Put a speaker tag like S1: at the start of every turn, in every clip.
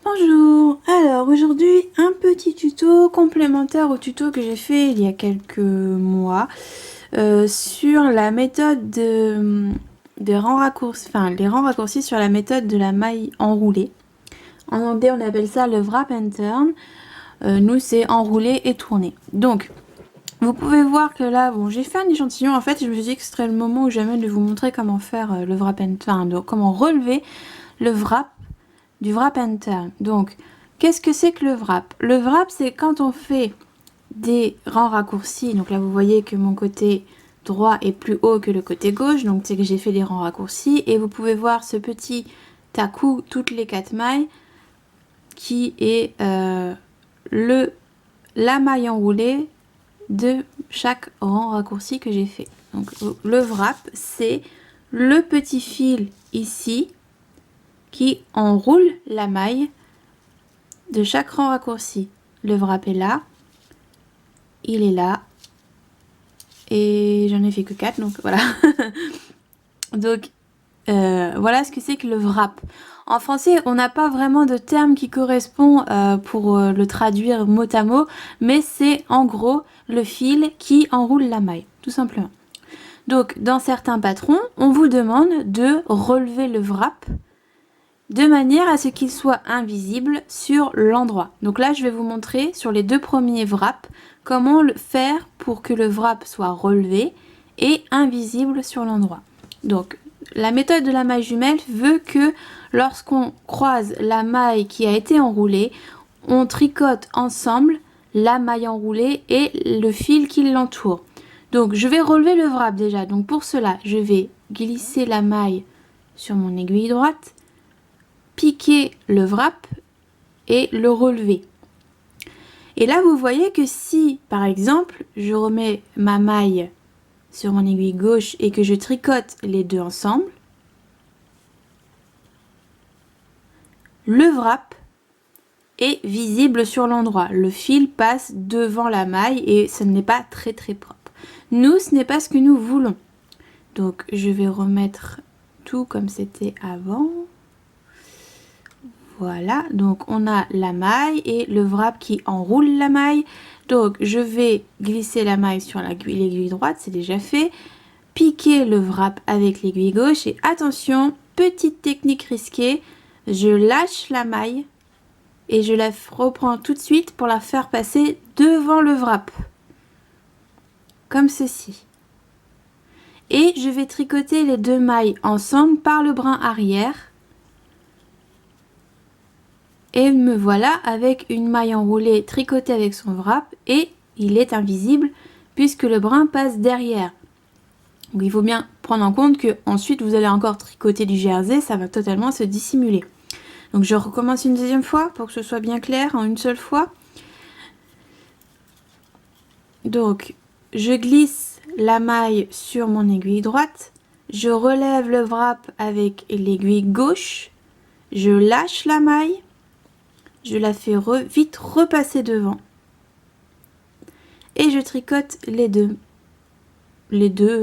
S1: Bonjour, alors aujourd'hui un petit tuto complémentaire au tuto que j'ai fait il y a quelques mois sur la méthode des rangs raccourcis, les rangs raccourcis sur la méthode de la maille enroulée. En anglais on appelle ça le wrap and turn, nous c'est enrouler et tourner. Donc vous pouvez voir que là, bon, j'ai fait un échantillon en fait, je me suis dit que ce serait le moment où jamais de vous montrer comment faire le wrap and turn, comment relever le wrap du wrap and turn. Donc, qu'est-ce que c'est que le wrap? Le wrap, c'est quand on fait des rangs raccourcis. Donc là, vous voyez que mon côté droit est plus haut que le côté gauche. Donc, c'est que j'ai fait des rangs raccourcis. Et vous pouvez voir ce petit à-coup toutes les 4 mailles qui est la maille enroulée de chaque rang raccourci que j'ai fait. Donc, le wrap, c'est le petit fil ici qui enroule la maille de chaque rang raccourci. Le wrap est là, il est là, et j'en ai fait que 4, donc voilà. Donc voilà ce que c'est que le wrap. En français, on n'a pas vraiment de terme qui correspond pour le traduire mot à mot, mais c'est en gros le fil qui enroule la maille, tout simplement. Donc dans certains patrons, on vous demande de relever le wrap de manière à ce qu'il soit invisible sur l'endroit. Donc là, je vais vous montrer sur les 2 premiers wraps comment le faire pour que le wrap soit relevé et invisible sur l'endroit. Donc, la méthode de la maille jumelle veut que lorsqu'on croise la maille qui a été enroulée, on tricote ensemble la maille enroulée et le fil qui l'entoure. Donc, je vais relever le wrap déjà. Donc, pour cela, je vais glisser la maille sur mon aiguille droite, piquer le wrap et le relever. Et là, vous voyez que si, par exemple, je remets ma maille sur mon aiguille gauche et que je tricote les deux ensemble, le wrap est visible sur l'endroit. Le fil passe devant la maille et ce n'est pas très propre. Nous, ce n'est pas ce que nous voulons. Donc, je vais remettre tout comme c'était avant. Voilà, donc on a la maille et le wrap qui enroule la maille. Donc je vais glisser la maille sur l'aiguille droite, c'est déjà fait. Piquer le wrap avec l'aiguille gauche et attention, petite technique risquée, je lâche la maille et je la reprends tout de suite pour la faire passer devant le wrap. Comme ceci. Et je vais tricoter les 2 mailles ensemble par le brin arrière. Et me voilà avec une maille enroulée tricotée avec son wrap et il est invisible puisque le brin passe derrière. Donc il faut bien prendre en compte que ensuite vous allez encore tricoter du jersey, ça va totalement se dissimuler. Donc je recommence une deuxième fois pour que ce soit bien clair en une seule fois. Donc je glisse la maille sur mon aiguille droite, je relève le wrap avec l'aiguille gauche, je lâche la maille. Je la fais vite repasser devant. Et je tricote les deux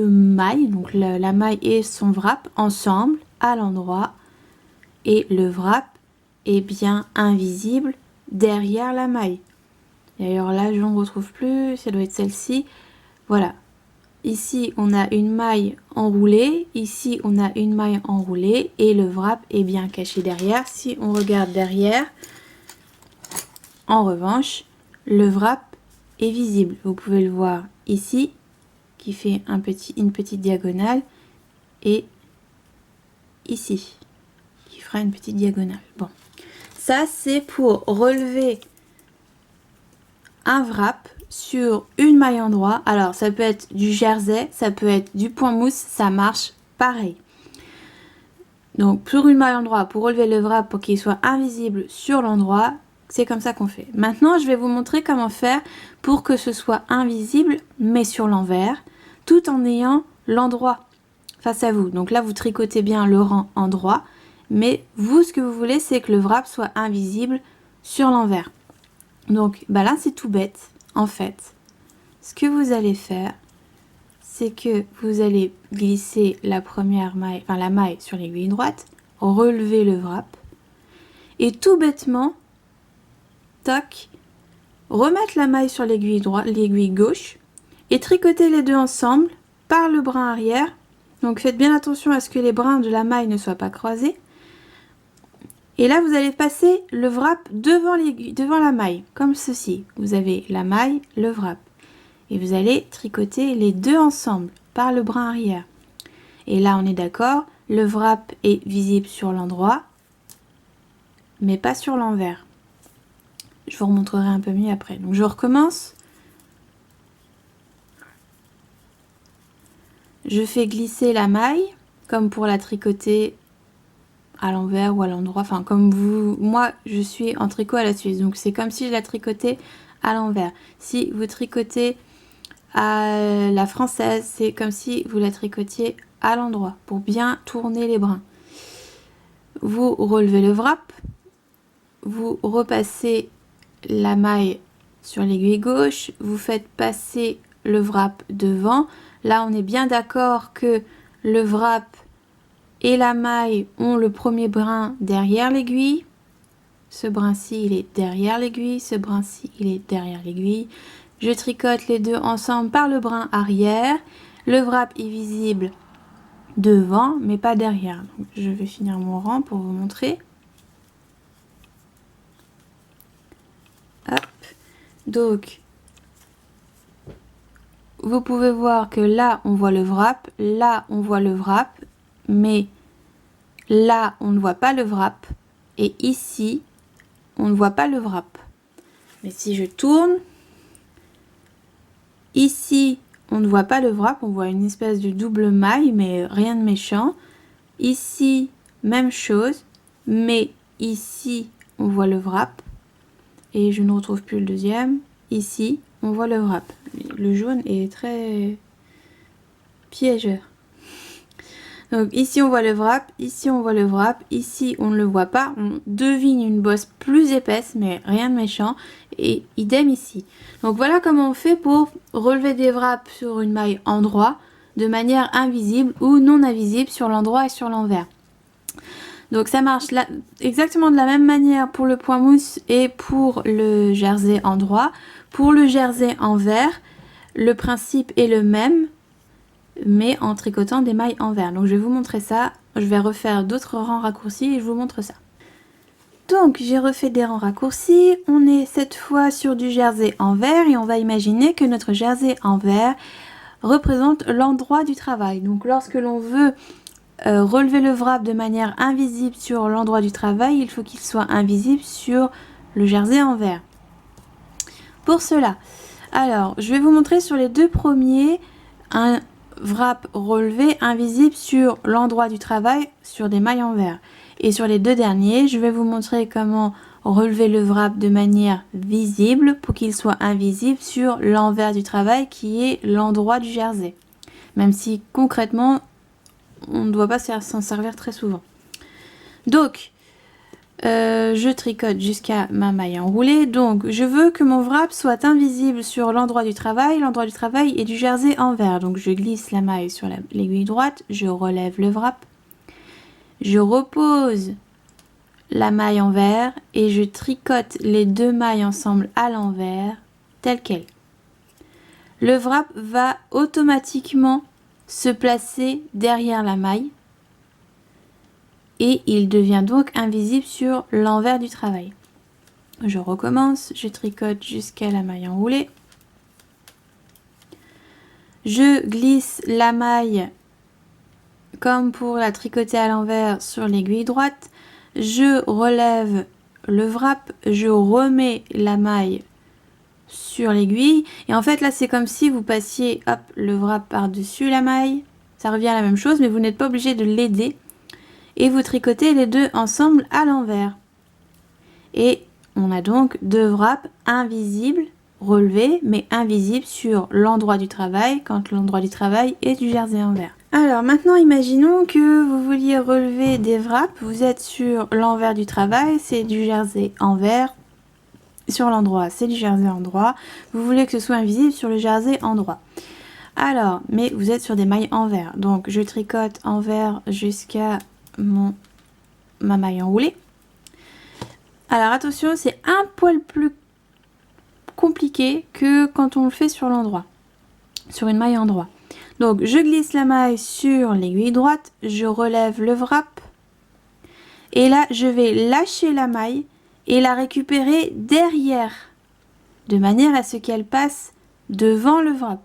S1: mailles, donc la maille et son wrap ensemble à l'endroit. Et le wrap est bien invisible derrière la maille. D'ailleurs là, je ne retrouve plus, ça doit être celle-ci. Voilà. Ici, on a une maille enroulée. Ici, on a une maille enroulée. Et le wrap est bien caché derrière. Si on regarde derrière, en revanche, le wrap est visible. Vous pouvez le voir ici, qui fait une petite diagonale, et ici, qui fera une petite diagonale. Bon, ça c'est pour relever un wrap sur une maille endroit. Alors, ça peut être du jersey, ça peut être du point mousse, ça marche pareil. Donc, pour une maille endroit, pour relever le wrap pour qu'il soit invisible sur l'endroit, c'est comme ça qu'on fait. Maintenant, je vais vous montrer comment faire pour que ce soit invisible, mais sur l'envers, tout en ayant l'endroit face à vous. Donc là, vous tricotez bien le rang endroit, mais vous, ce que vous voulez, c'est que le wrap soit invisible sur l'envers. Donc là, c'est tout bête, en fait. Ce que vous allez faire, c'est que vous allez glisser la première maille, la maille sur l'aiguille droite, relever le wrap, et tout bêtement, tac, remettre la maille sur l'aiguille droite, l'aiguille gauche et tricoter les deux ensemble par le brin arrière. Donc faites bien attention à ce que les brins de la maille ne soient pas croisés. Et là vous allez passer le wrap devant la maille, comme ceci. Vous avez la maille, le wrap. Et vous allez tricoter les deux ensemble par le brin arrière. Et là on est d'accord, le wrap est visible sur l'endroit, mais pas sur l'envers. Je vous remontrerai un peu mieux après. Donc je recommence. Je fais glisser la maille, comme pour la tricoter à l'envers ou à l'endroit. Enfin, comme vous... Moi, je suis en tricot à la suisse. Donc c'est comme si je la tricotais à l'envers. Si vous tricotez à la française, c'est comme si vous la tricotiez à l'endroit, pour bien tourner les brins. Vous relevez le wrap. Vous repassez la maille sur l'aiguille gauche, vous faites passer le wrap devant. Là on est bien d'accord que le wrap et la maille ont le premier brin derrière l'aiguille. Ce brin-ci il est derrière l'aiguille, ce brin-ci il est derrière l'aiguille. Je tricote les deux ensemble par le brin arrière. Le wrap est visible devant mais pas derrière. Donc, je vais finir mon rang pour vous montrer. Hop. Donc, vous pouvez voir que là, on voit le wrap, là, on voit le wrap, mais là, on ne voit pas le wrap, et ici, on ne voit pas le wrap. Mais si je tourne, ici, on ne voit pas le wrap, on voit une espèce de double maille, mais rien de méchant. Ici, même chose, mais ici, on voit le wrap. Et je ne retrouve plus le deuxième. Ici, on voit le wrap. Le jaune est très piégeur. Donc ici, on voit le wrap. Ici, on voit le wrap. Ici, on ne le voit pas. On devine une bosse plus épaisse, mais rien de méchant. Et idem ici. Donc voilà comment on fait pour relever des wraps sur une maille endroit de manière invisible ou non invisible sur l'endroit et sur l'envers. Donc ça marche là, exactement de la même manière pour le point mousse et pour le jersey endroit. Pour le jersey envers, le principe est le même, mais en tricotant des mailles envers. Donc je vais vous montrer ça. Je vais refaire d'autres rangs raccourcis et je vous montre ça. Donc j'ai refait des rangs raccourcis. On est cette fois sur du jersey envers et on va imaginer que notre jersey envers représente l'endroit du travail. Donc lorsque l'on veut relever le wrap de manière invisible sur l'endroit du travail, il faut qu'il soit invisible sur le jersey envers. Pour cela, alors je vais vous montrer sur les deux premiers un wrap relevé invisible sur l'endroit du travail sur des mailles envers. Et sur les deux derniers, je vais vous montrer comment relever le wrap de manière visible pour qu'il soit invisible sur l'envers du travail qui est l'endroit du jersey. Même si concrètement, on ne doit pas s'en servir très souvent. Donc, je tricote jusqu'à ma maille enroulée. Donc, je veux que mon wrap soit invisible sur l'endroit du travail. L'endroit du travail est du jersey envers. Donc, je glisse la maille sur l'aiguille droite. Je relève le wrap. Je repose la maille envers et je tricote les deux mailles ensemble à l'envers, telle qu'elle. Le wrap va automatiquement se placer derrière la maille et il devient donc invisible sur l'envers du travail. Je recommence, je tricote jusqu'à la maille enroulée. Je glisse la maille comme pour la tricoter à l'envers sur l'aiguille droite. Je relève le wrap, je remets la maille sur l'aiguille et en fait là c'est comme si vous passiez hop le wrap par dessus la maille, ça revient à la même chose mais vous n'êtes pas obligé de l'aider et vous tricotez les deux ensemble à l'envers et on a donc deux wraps invisibles relevés mais invisibles sur l'endroit du travail quand l'endroit du travail est du jersey envers. Alors maintenant imaginons que vous vouliez relever des wraps, vous êtes sur l'envers du travail, c'est du jersey envers. Sur l'endroit, c'est du jersey endroit. Vous voulez que ce soit invisible sur le jersey endroit. Alors, mais vous êtes sur des mailles envers. Donc, je tricote envers jusqu'à ma maille enroulée. Alors attention, c'est un poil plus compliqué que quand on le fait sur l'endroit, sur une maille endroit. Donc je glisse la maille sur l'aiguille droite, je relève le wrap et là je vais lâcher la maille et la récupérer derrière de manière à ce qu'elle passe devant le wrap.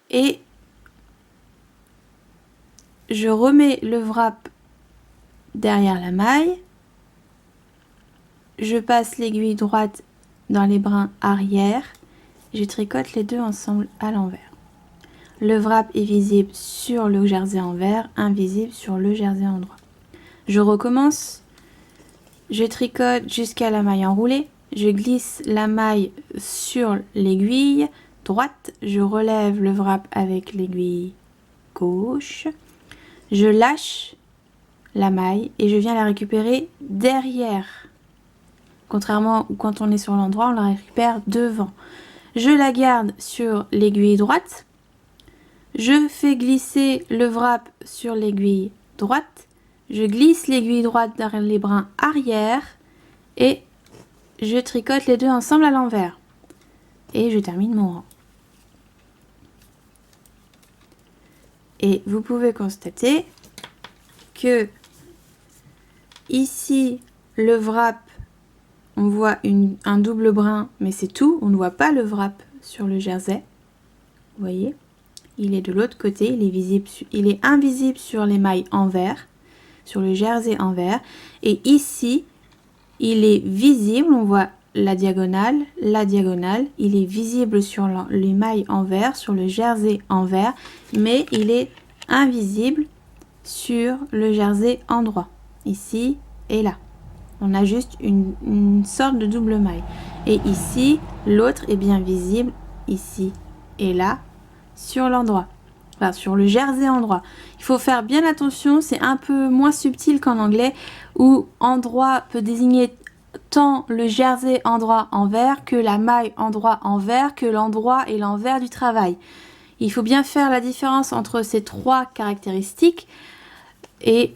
S1: Et je remets le wrap derrière la maille, je passe l'aiguille droite dans les brins arrière, je tricote les deux ensemble à l'envers. Le wrap est visible sur le jersey envers, invisible sur le jersey endroit. Je recommence, je tricote jusqu'à la maille enroulée, je glisse la maille sur l'aiguille droite, je relève le wrap avec l'aiguille gauche, je lâche la maille et je viens la récupérer derrière. Contrairement à quand on est sur l'endroit, on la récupère devant. Je la garde sur l'aiguille droite, je fais glisser le wrap sur l'aiguille droite, je glisse l'aiguille droite dans les brins arrière et je tricote les deux ensemble à l'envers. Et je termine mon rang. Et vous pouvez constater que ici, le wrap, on voit un double brin, mais c'est tout. On ne voit pas le wrap sur le jersey. Vous voyez, il est de l'autre côté, il est invisible sur les mailles envers, sur le jersey envers. Et ici, il est visible, on voit la diagonale, il est visible sur les mailles envers, sur le jersey envers, mais il est invisible sur le jersey endroit, ici et là. On a juste une sorte de double maille. Et ici, l'autre est bien visible, ici et là, sur l'endroit. Enfin, sur le jersey endroit. Il faut faire bien attention, c'est un peu moins subtil qu'en anglais, où endroit peut désigner tant le jersey endroit envers que la maille endroit envers que l'endroit et l'envers du travail. Il faut bien faire la différence entre ces trois caractéristiques et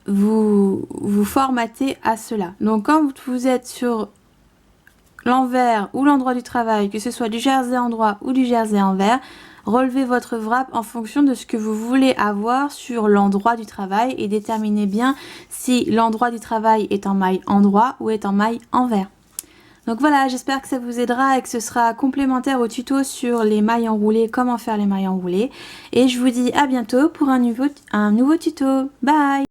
S1: vous formatez à cela. Donc quand vous êtes sur l'envers ou l'endroit du travail, que ce soit du jersey endroit ou du jersey envers, relevez votre wrap en fonction de ce que vous voulez avoir sur l'endroit du travail et déterminez bien si l'endroit du travail est en maille endroit ou est en maille envers. Donc voilà, j'espère que ça vous aidera et que ce sera complémentaire au tuto sur les mailles enroulées, comment faire les mailles enroulées. Et je vous dis à bientôt pour un nouveau tuto. Bye!